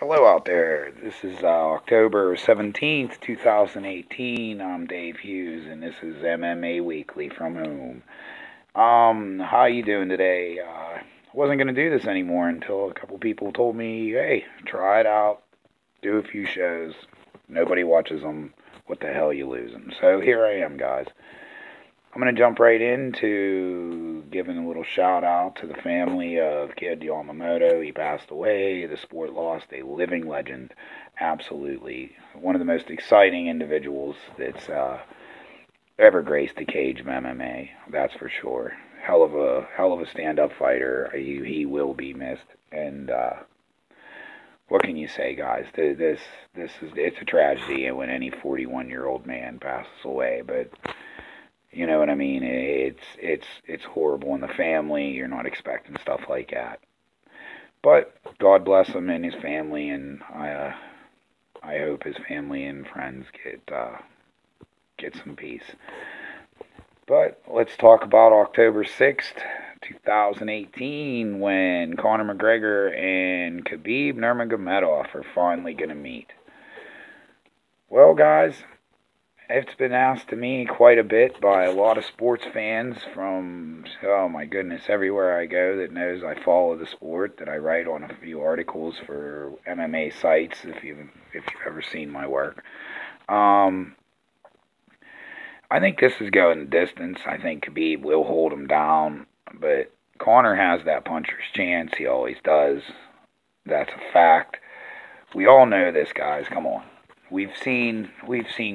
Hello out there. This is October 17th, 2018. I'm Dave Hughes, and this is MMA Weekly from home. How you doing today? I wasn't going to do this anymore until a couple people told me, hey, try it out, do a few shows. Nobody watches them. What the hell you losing? So here I am, guys. I'm going to jump right into giving a little shout out to the family of Kid Yamamoto. He passed away. The sport lost a living legend. Absolutely. One of the most exciting individuals that's ever graced the cage of MMA. That's for sure. Hell of a stand-up fighter. He will be missed. And what can you say, guys? It's a tragedy when any 41-year-old man passes away, but you know what I mean? It's horrible in the family. You're not expecting stuff like that. But God bless him and his family, and I hope his family and friends get some peace. But let's talk about October 6th, 2018, when Conor McGregor and Khabib Nurmagomedov are finally going to meet. Well, guys, it's been asked to me quite a bit by a lot of sports fans from, oh my goodness, everywhere I go that knows I follow the sport, that I write on a few articles for MMA sites, if you've ever seen my work. I think this is going the distance. I think Khabib will hold him down, but Conor has that puncher's chance. He always does. That's a fact. We all know this, guys. Come on. We've seen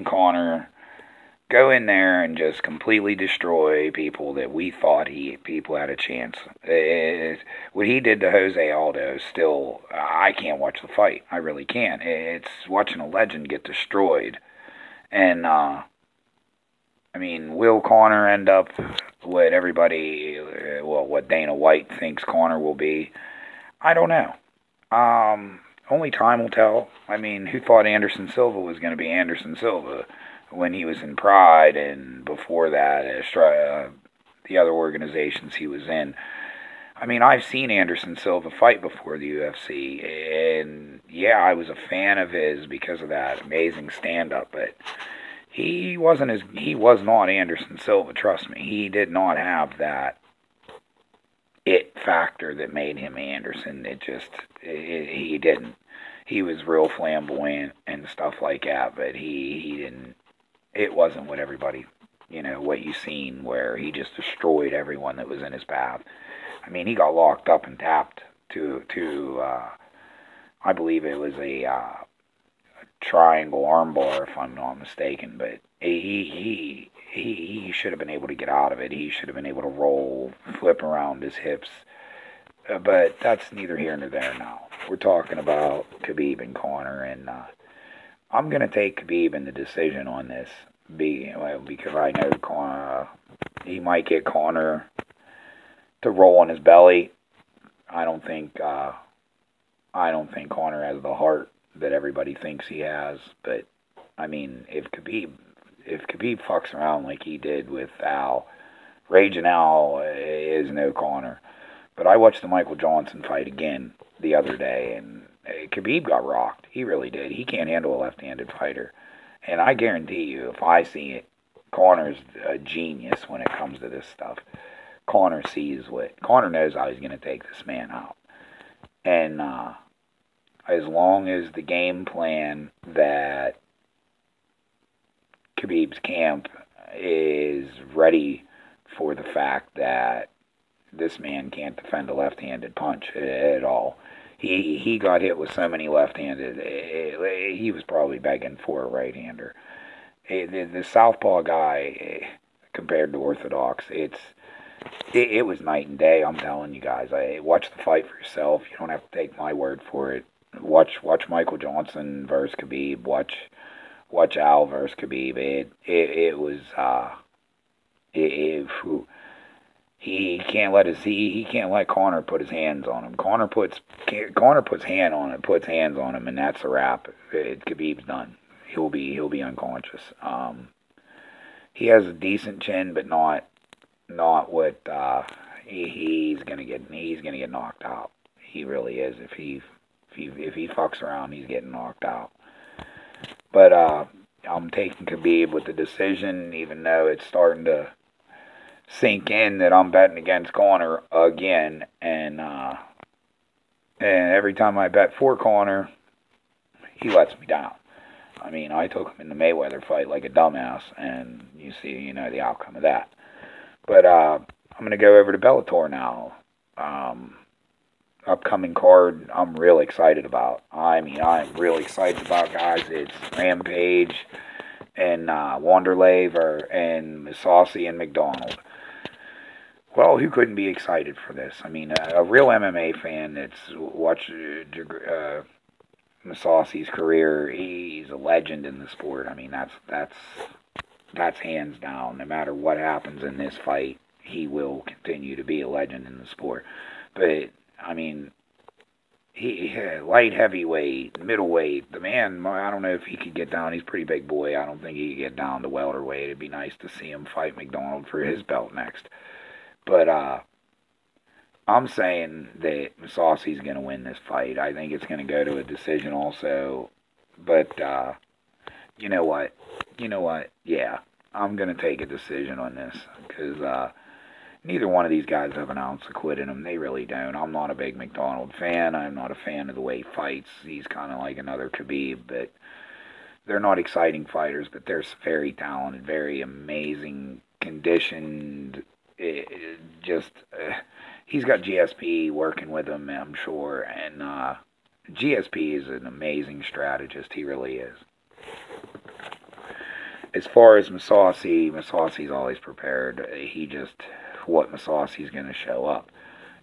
Conor go in there and just completely destroy people that we thought people had a chance. What he did to Jose Aldo, still, I can't watch the fight. I really can't. It's watching a legend get destroyed. And, I mean, will Conor end up what everybody, what Dana White thinks Conor will be? I don't know. Only time will tell. I mean, who thought Anderson Silva was going to be Anderson Silva when he was in Pride and before that, the other organizations he was in? I mean, I've seen Anderson Silva fight before the UFC, and yeah, I was a fan of his because of that amazing stand-up, but he was not Anderson Silva, trust me. He did not have that it factor that made him Anderson. He didn't. He was real flamboyant and stuff like that, but he didn't. It wasn't what everybody, what you seen, where he just destroyed everyone that was in his path. I mean, he got locked up and tapped to I believe it was a triangle armbar, if I'm not mistaken, but he should have been able to get out of it. He should have been able to roll, flip around his hips. But that's neither here nor there now. We're talking about Khabib and Conor, and I'm going to take Khabib in the decision on this because I know Conor, he might get Conor to roll on his belly. I don't think Conor has the heart that everybody thinks he has, but I mean, if Khabib fucks around like he did with Al, Raging Al is no Conor. But I watched the Michael Johnson fight again the other day, and Khabib got rocked. He really did. He can't handle a left-handed fighter. And I guarantee you, if I see it, Conor's a genius when it comes to this stuff. Conor knows how he's going to take this man out. And as long as the game plan that Khabib's camp is ready for the fact that this man can't defend a left-handed punch at all. He got hit with so many left-handed, he was probably begging for a right-hander. The southpaw guy, compared to orthodox, it was night and day. I'm telling you guys. Watch the fight for yourself. You don't have to take my word for it. Watch Michael Johnson versus Khabib. Watch Al versus Khabib. It was he can't let Conor put his hands on him. Conor puts hands on him, and that's a wrap. Khabib's done. He'll be unconscious. He has a decent chin, but not what he's gonna get knocked out. He really is if he If he fucks around, he's getting knocked out. But I'm taking Khabib with the decision, even though it's starting to sink in that I'm betting against Conor again. And every time I bet for Conor, he lets me down. I mean, I took him in the Mayweather fight like a dumbass, and you know the outcome of that. But I'm going to go over to Bellator now. Upcoming card I'm real excited about. I'm really excited about, guys. It's Rampage and Wanderlei and Masasi and McDonald. Well, who couldn't be excited for this? I mean, a real MMA fan that's watched Masasi's career, he's a legend in the sport. I mean, that's hands down. No matter what happens in this fight, he will continue to be a legend in the sport. But I mean, he light heavyweight, middleweight. The man, I don't know if he could get down. He's a pretty big boy. I don't think he could get down to welterweight. It'd be nice to see him fight McDonald for his belt next. But I'm saying that Masasi's going to win this fight. I think it's going to go to a decision also. But you know what? Yeah, I'm going to take a decision on this because neither one of these guys have an ounce of quit in them. They really don't. I'm not a big McDonald fan. I'm not a fan of the way he fights. He's kind of like another Khabib, but they're not exciting fighters, but they're very talented, very amazing, conditioned. He's got GSP working with him, I'm sure, and GSP is an amazing strategist. He really is. As far as Masasi's always prepared. What Masasi's going to show up.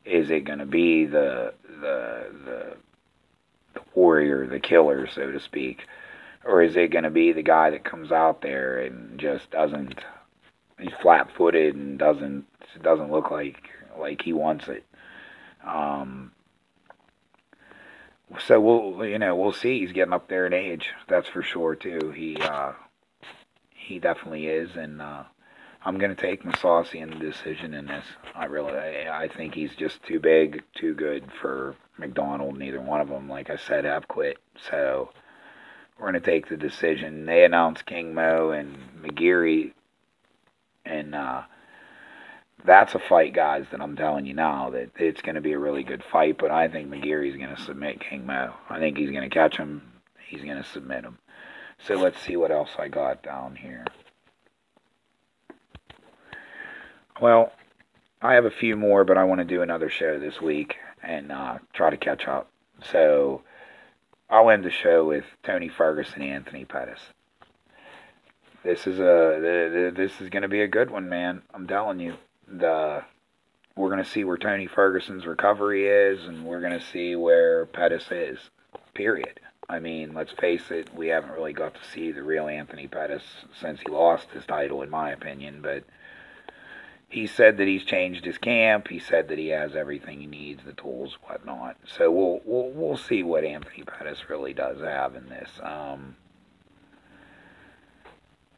Is it going to be the warrior, the killer, so to speak, or is it going to be the guy that comes out there and just he's flat-footed and doesn't look like he wants it? So we'll see. He's getting up there in age, that's for sure too. He definitely is, and I'm going to take Masasi in the decision in this. I think he's just too big, too good for McDonald. Neither one of them, like I said, have quit. So we're going to take the decision. They announced King Mo and McGeary, and that's a fight, guys, that I'm telling you now that it's going to be a really good fight. But I think McGeary's going to submit King Mo. I think he's going to catch him. He's going to submit him. So let's see what else I got down here. Well, I have a few more, but I want to do another show this week and try to catch up. So I'll end the show with Tony Ferguson and Anthony Pettis. This is going to be a good one, man. I'm telling you. We're going to see where Tony Ferguson's recovery is, and we're going to see where Pettis is. Period. I mean, let's face it, we haven't really got to see the real Anthony Pettis since he lost his title, in my opinion, but he said that he's changed his camp. He said that he has everything he needs, the tools, whatnot. So we'll see what Anthony Pettis really does have in this.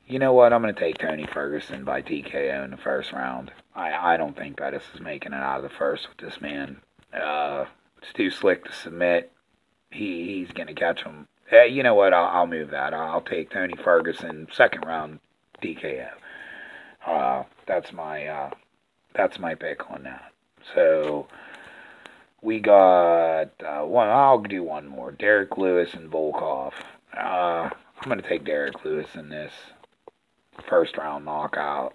You know what? I'm going to take Tony Ferguson by TKO in the first round. I don't think Pettis is making it out of the first with this man. It's too slick to submit. He's going to catch him. You know what? I'll move that. I'll take Tony Ferguson, second round TKO. That's my pick on that. So we got one. I'll do one more. Derek Lewis and Volkov. I'm going to take Derek Lewis in this first round knockout.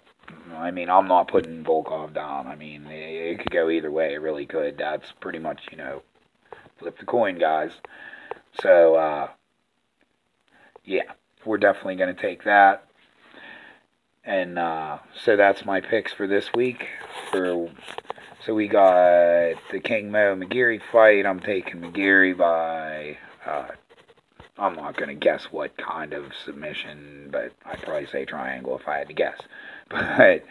I mean, I'm not putting Volkov down. I mean, it could go either way. It really could. That's pretty much, flip the coin, guys. So, yeah, we're definitely going to take that. And so that's my picks for this week. So we got the King Mo McGeary fight. I'm taking McGeary by, I'm not going to guess what kind of submission, but I'd probably say triangle if I had to guess. But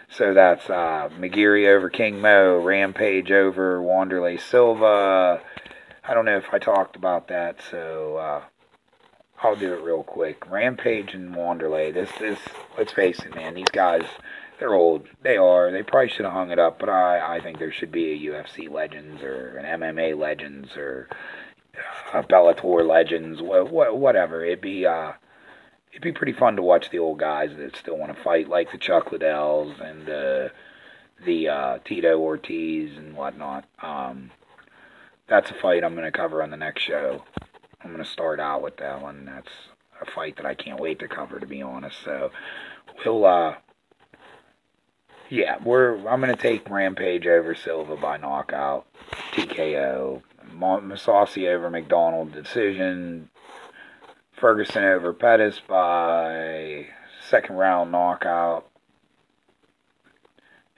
so that's McGeary over King Mo, Rampage over Wanderlei Silva. I don't know if I talked about that, so I'll do it real quick. Rampage and Wanderlei. This let's face it, man. These guys, they're old. They are. They probably should have hung it up, but I think there should be a UFC Legends or an MMA Legends or Bellator legends, whatever. It'd be pretty fun to watch the old guys that still want to fight, like the Chuck Liddells and the Tito Ortiz and whatnot. That's a fight I'm going to cover on the next show. I'm going to start out with that one. That's a fight that I can't wait to cover, to be honest. So we'll yeah, I'm going to take Rampage over Silva by knockout, TKO, Masasi over McDonald decision, Ferguson over Pettis by second round knockout,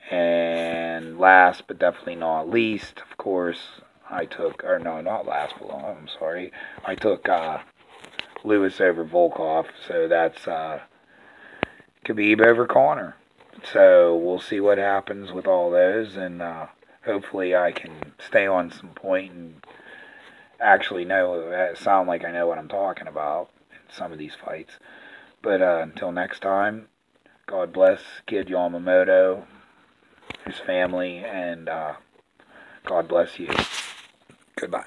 and last but definitely not least, of course, I took Lewis over Volkov, so that's Khabib over Conor. So we'll see what happens with all those, and hopefully I can stay on some point and actually sound like I know what I'm talking about in some of these fights. But until next time, God bless Kid Yamamoto, his family, and God bless you. Goodbye.